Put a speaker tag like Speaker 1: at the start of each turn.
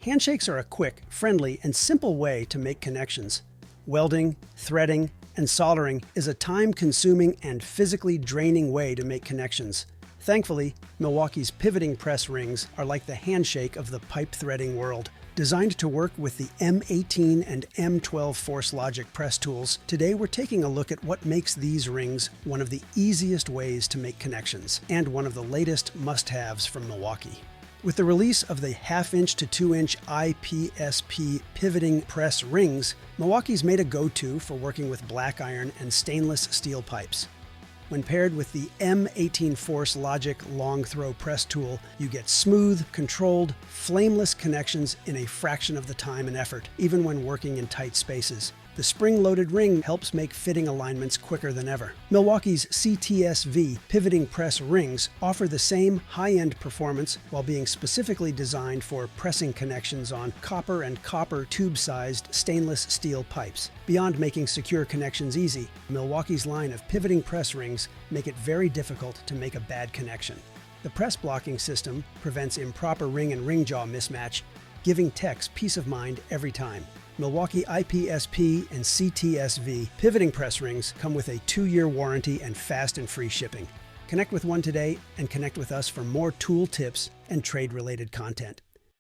Speaker 1: Handshakes are a quick, friendly, and simple way to make connections. Welding, threading, and soldering is a time-consuming and physically draining way to make connections. Thankfully, Milwaukee's pivoting press rings are like the handshake of the pipe threading world. Designed to work with the M18 and M12 force logic press tools, today we're taking a look at what makes these rings one of the easiest ways to make connections, and one of the latest must-haves from Milwaukee. With the release of the 1/2" to 2" IPSP Pivoting Press Rings, Milwaukee's made a go-to for working with black iron and stainless steel pipes. When paired with the M18 Force Logic long throw press tool, you get smooth, controlled, flameless connections in a fraction of the time and effort, even when working in tight spaces. The spring-loaded ring helps make fitting alignments quicker than ever. Milwaukee's CTSV Pivoting Press Rings offer the same high-end performance while being specifically designed for pressing connections on copper and copper tube-sized stainless steel pipes. Beyond making secure connections easy, Milwaukee's line of pivoting press rings make it very difficult to make a bad connection. The press blocking system prevents improper ring and ring jaw mismatch, giving techs peace of mind every time. Milwaukee IPSP and CTSV pivoting press rings come with a 2-year warranty and fast and free shipping. Connect with one today and connect with us for more tool tips and trade-related content.